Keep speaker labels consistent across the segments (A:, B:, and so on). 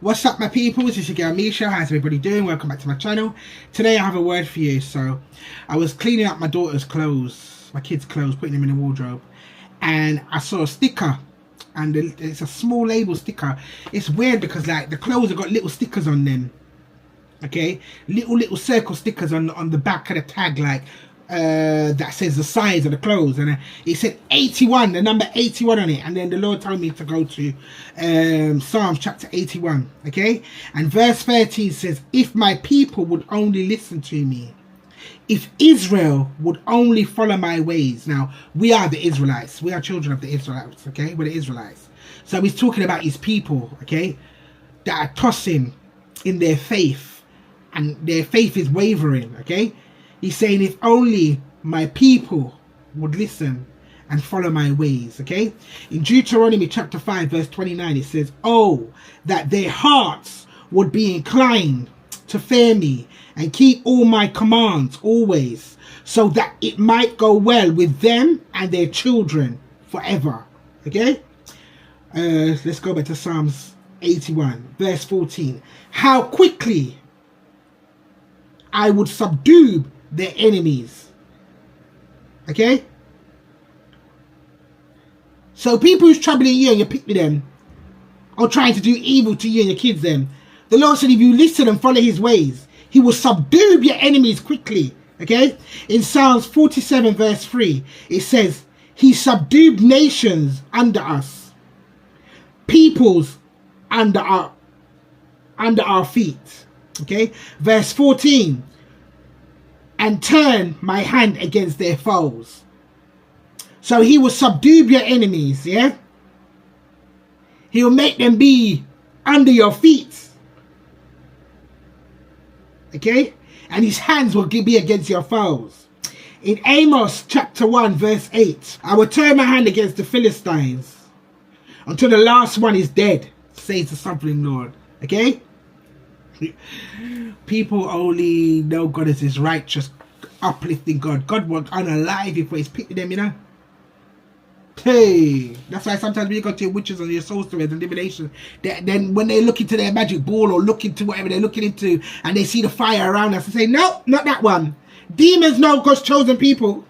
A: What's up, my people? This is your girl Misha. How's everybody doing? Welcome back to my channel. Today I have a word for you. So I was cleaning up my daughter's clothes, my kids' clothes, putting them in the wardrobe, and I saw a sticker, and it's a small label sticker. It's weird because like the clothes have got little stickers on them, okay, little circle stickers on the back of the tag, like that says the size of the clothes, and it said 81, the number 81 on it. And then the Lord told me to go to Psalms chapter 81, okay, and verse 13 says, if my people would only listen to me, if Israel would only follow my ways. Now we are the Israelites, we are children of the Israelites, okay, we're the Israelites. So he's talking about his people, okay, that are tossing in their faith, and their faith is wavering, okay. He's saying, if only my people would listen and follow my ways, okay? In Deuteronomy chapter 5, verse 29, it says, oh, that their hearts would be inclined to fear me and keep all my commands always, so that it might go well with them and their children forever, okay? Let's go back to Psalms 81, verse 14. How quickly I would subdue their enemies, okay? So people who's troubling you and you pick with them, or trying to do evil to you and your kids, then the Lord said, if you listen and follow his ways, he will subdue your enemies quickly, okay? In Psalms 47 verse 3, it says, he subdued nations under us, peoples under our feet, okay? Verse 14, and turn my hand against their foes. So he will subdue your enemies, yeah? He will make them be under your feet, okay? And his hands will be against your foes. In Amos chapter 1 verse 8, I will turn my hand against the Philistines until the last one is dead, says the sovereign Lord, okay? People only know God as his righteous, uplifting God. God won't unalive you for his pity them, you know. Hey, that's why sometimes when you go to your witches and your sorcerers and divination, then when they look into their magic ball or look into whatever they're looking into, and they see the fire around us, they say, no, not that one. Demons know God's chosen people.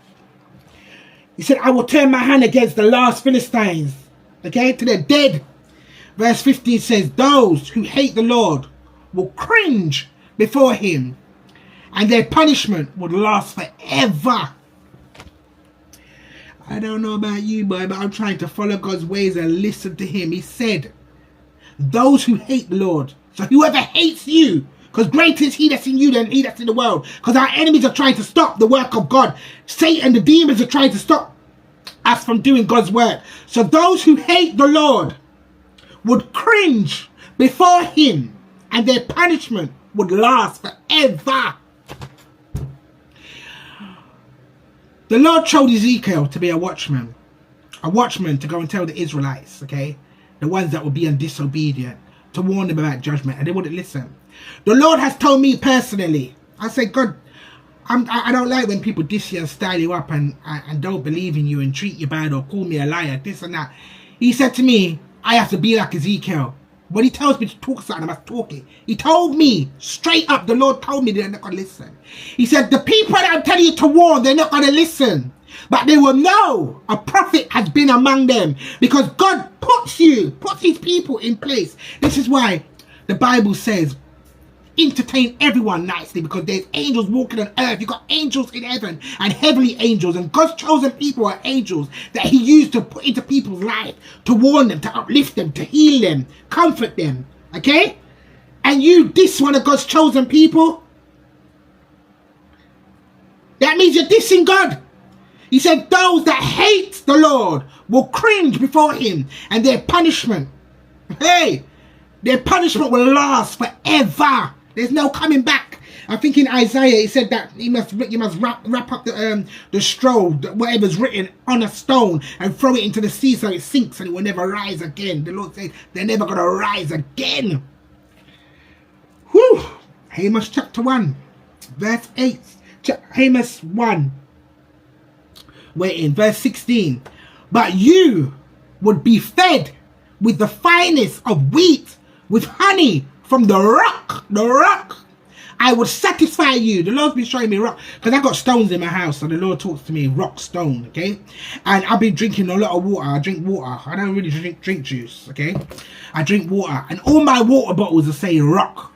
A: He said, I will turn my hand against the last Philistines, okay, to the dead. Verse 15 says, those who hate the Lord will cringe before him, and their punishment would last forever. I don't know about you, boy, but I'm trying to follow God's ways and listen to him. He said, those who hate the Lord, so whoever hates you, because greater is he that's in you than he that's in the world, because our enemies are trying to stop the work of God. Satan, the demons, are trying to stop us from doing God's work. So those who hate the Lord would cringe before him, and their punishment would last forever. The Lord chose Ezekiel to be a watchman to go and tell the Israelites, okay, the ones that will be disobedient, to warn them about judgment, and they wouldn't listen. The Lord has told me personally, I say, God, I don't like when people diss you and style you up and don't believe in you and treat you bad or call me a liar, this and that. He said to me, I have to be like Ezekiel. When he tells me to talk something, I must talk it. He told me straight up, the Lord told me they're not going to listen. He said, the people that I'm telling you to warn, they're not going to listen. But they will know a prophet has been among them, because God puts his people in place. This is why the Bible says, entertain everyone nicely, because there's angels walking on earth. You've got angels in heaven and heavenly angels, and God's chosen people are angels that he used to put into people's life, to warn them, to uplift them, to heal them, comfort them, okay? And you diss one of God's chosen people, that means you're dissing God. He said those that hate the Lord will cringe before him, and their punishment, hey, their punishment will last forever. There's no coming back. I think in Isaiah it said that you must wrap up the scroll, whatever's written, on a stone and throw it into the sea so it sinks and it will never rise again. The Lord said they're never going to rise again. Whew. Amos chapter 1 verse 8. Amos 1. We're in verse 16. But you would be fed with the finest of wheat with honey from the rock. The rock. I would satisfy you. The Lord's been showing me rock, because I got stones in my house, so the Lord talks to me rock, stone, okay? And I've been drinking a lot of water. I drink water. I don't really drink juice, okay? I drink water, and all my water bottles are saying rock.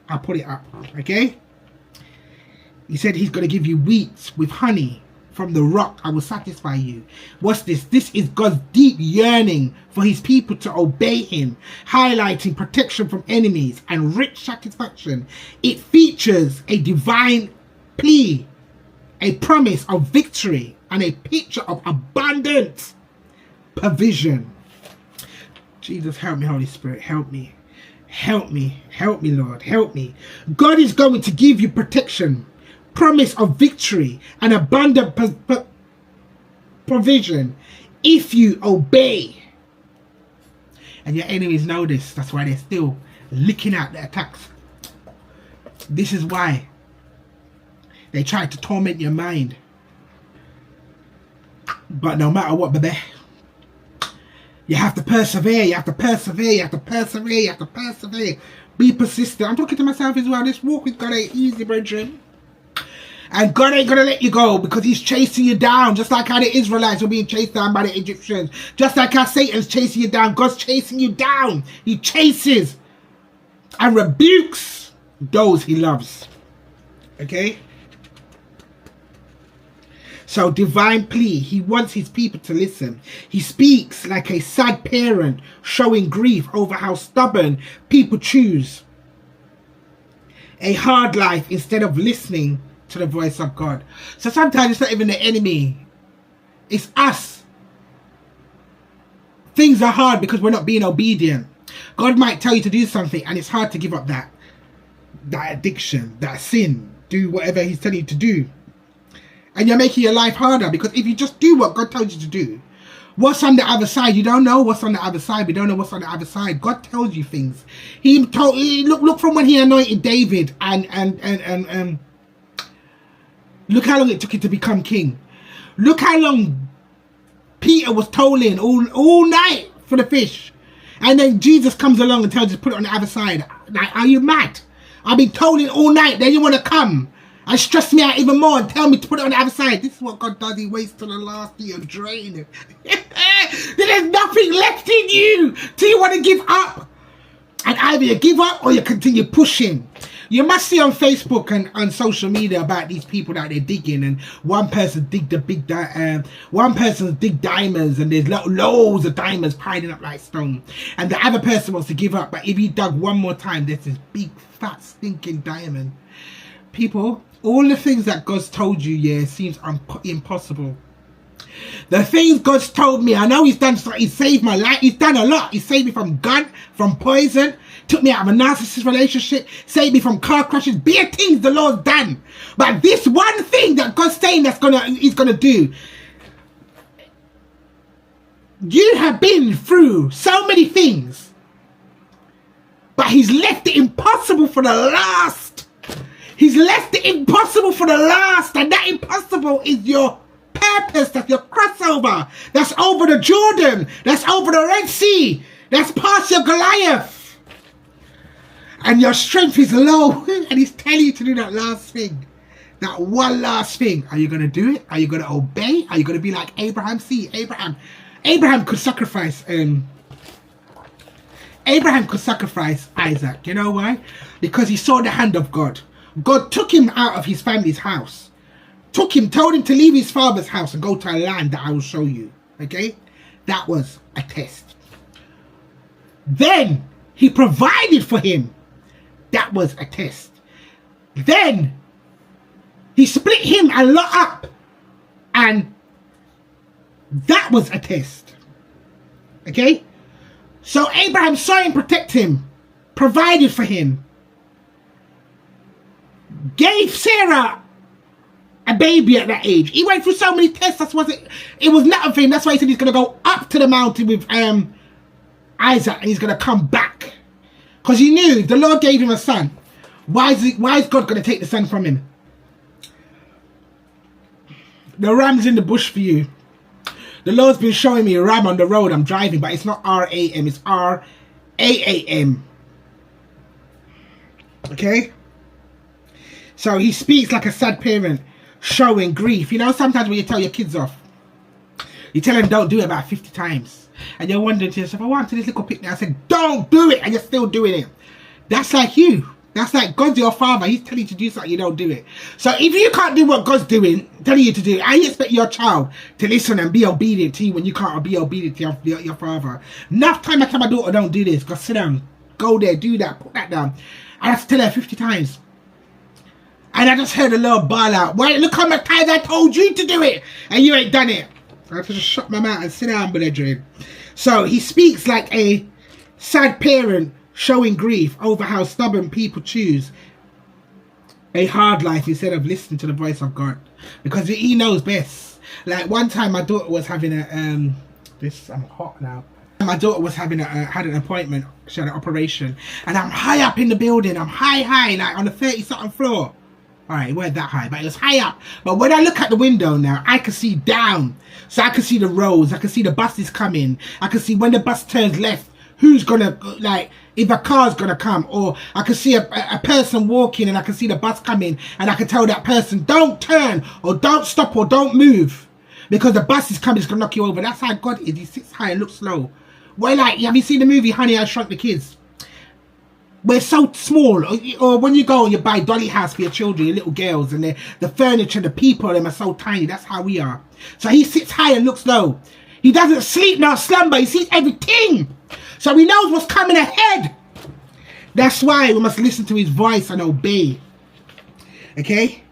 A: I'll put it up, okay? He said he's going to give you wheat with honey from the rock. I will satisfy you. What's this? This is God's deep yearning for his people to obey him, highlighting protection from enemies and rich satisfaction. It features a divine plea, a promise of victory, and a picture of abundant provision. Jesus, help me, Holy Spirit, help me. Help me, help me, Lord, help me. God is going to give you protection, promise of victory, and abundant provision if you obey. And your enemies know this. That's why they're still licking out the attacks. This is why they try to torment your mind. But no matter what, baby, you have to persevere. You have to persevere. You have to persevere. You have to persevere. Be persistent. I'm talking to myself as well. This walk with God ain't easy, brethren. And God ain't going to let you go, because he's chasing you down. Just like how the Israelites were being chased down by the Egyptians. Just like how Satan's chasing you down. God's chasing you down. He chases and rebukes those he loves. Okay? So divine plea. He wants his people to listen. He speaks like a sad parent showing grief over how stubborn people choose a hard life instead of listening to the voice of God. So sometimes it's not even the enemy, it's us. Things are hard because we're not being obedient. God might tell you to do something and it's hard to give up that addiction, that sin. Do whatever he's telling you to do, and you're making your life harder, because if you just do what God tells you to do, what's on the other side? You don't know what's on the other side. We don't know what's on the other side. God tells you things. He told, look from when he anointed David and look how long it took him to become king. Look how long Peter was tolling all night for the fish. And then Jesus comes along and tells you to put it on the other side. Like, are you mad? I've been tolling all night. Then you want to come and stress me out even more and tell me to put it on the other side. This is what God does. He waits till the last year and drain. There's nothing left in you till you want to give up. And either you give up or you continue pushing. You must see on Facebook and on social media about these people that they're digging, and one person dig the big one person dig diamonds, and there's loads of diamonds piling up like stone, and the other person wants to give up, but if you dug one more time, there's this big fat stinking diamond. People, all the things that God's told you, yeah, seems impossible. The things God's told me, I know he's done, he saved my life, he's done a lot. He saved me from gun, from poison, took me out of a narcissist relationship, saved me from car crashes, bare things the Lord's done. But this one thing that God's saying he's gonna do, you have been through so many things, but he's left it impossible for the last. He's left it impossible for the last, and that impossible is your purpose. That's your crossover. That's over the Jordan. That's over the Red Sea. That's past your Goliath. And your strength is low. And he's telling you to do that last thing. That one last thing. Are you going to do it? Are you going to obey? Are you going to be like Abraham? See, Abraham could sacrifice Abraham could sacrifice Isaac. You know why? Because he saw the hand of God. God took him out of his family's house. Told him to leave his father's house and go to a land that I will show you. Okay? That was a test. Then he provided for him. That was a test. Then he split him and Lot up. And that was a test. Okay? So Abraham saw him protect him. Provided for him. Gave Sarah a baby at that age. He went through so many tests. That's what it was nothing for him. That's why he said he's going to go up to the mountain with Isaac, and he's going to come back, because he knew if the Lord gave him a son, why is God going to take the son from him? The ram's in the bush for you. The Lord's been showing me a ram on the road I'm driving, but it's not R-A-M, it's R-A-A-M. Okay? So he speaks like a sad parent, showing grief. You know, sometimes when you tell your kids off, you tell them don't do it about 50 times. And you're wondering to yourself, I went to this little picnic. I said, don't do it. And you're still doing it. That's like you. That's like God's your father. He's telling you to do something, you don't do it. So if you can't do what God's telling you to do, how you expect your child to listen and be obedient to you when you can't be obedient to your father? Enough time I tell my daughter, don't do this. Go sit down. Go there. Do that. Put that down. I have to tell her 50 times. And I just heard a little bawl out. Well, look how much times I told you to do it. And you ain't done it. I have to just shut my mouth and sit down, brethren. So he speaks like a sad parent, showing grief over how stubborn people choose a hard life instead of listening to the voice of God, because he knows best. Like one time my daughter was having a I'm hot now. My daughter was having had an appointment. She had an operation, and I'm high up in the building. I'm high, like on the 30-something floor. All right, it wasn't that high, but it was high up. But when I look at the window now, I can see down. So I can see the roads. I can see the buses coming. I can see when the bus turns left, who's gonna, like, if a car's gonna come. Or I can see a person walking, and I can see the bus coming, and I can tell that person, don't turn, or don't stop, or don't move, because the bus is coming, it's gonna knock you over. That's how God is. He sits high and looks low. Well, like, have you seen the movie Honey, I Shrunk the Kids? We're so small. Or when you go and you buy dolly house for your children, your little girls, and the furniture, the people, them are so tiny. That's how we are. So he sits high and looks low. He doesn't sleep nor slumber. He sees everything. So he knows what's coming ahead. That's why we must listen to his voice and obey. Okay?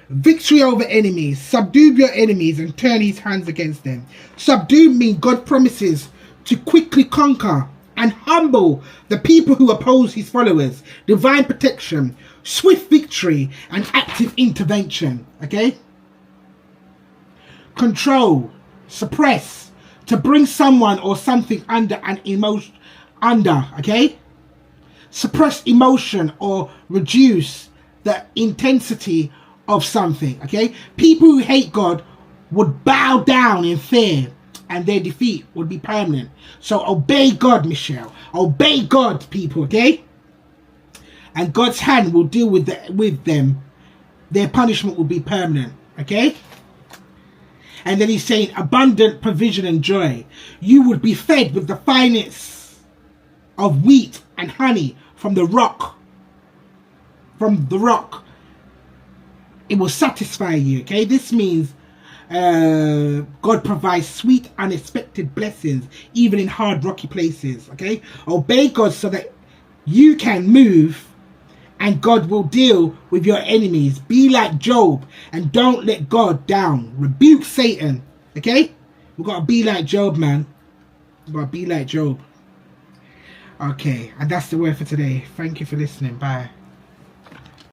A: Victory over enemies. Subdue your enemies and turn his hands against them. Subdue means God promises to quickly conquer and humble the people who oppose his followers. Divine protection, swift victory, and active intervention. Okay? Control, suppress, to bring someone or something under an emotion. Okay? Suppress emotion or reduce the intensity of something. Okay? People who hate God would bow down in fear, and their defeat would be permanent. So obey God, Michelle. Obey God, people, okay? And God's hand will deal with them. Their punishment will be permanent, okay? And then he's saying abundant provision and joy. You would be fed with the finest of wheat and honey from the rock. From the rock. It will satisfy you, okay? This means God provides sweet, unexpected blessings, even in hard, rocky places. Okay, obey God so that you can move, and God will deal with your enemies. Be like Job and don't let God down. Rebuke Satan. Okay, we've got to be like Job, man. We've got to be like Job. Okay, and that's the word for today. Thank you for listening. Bye.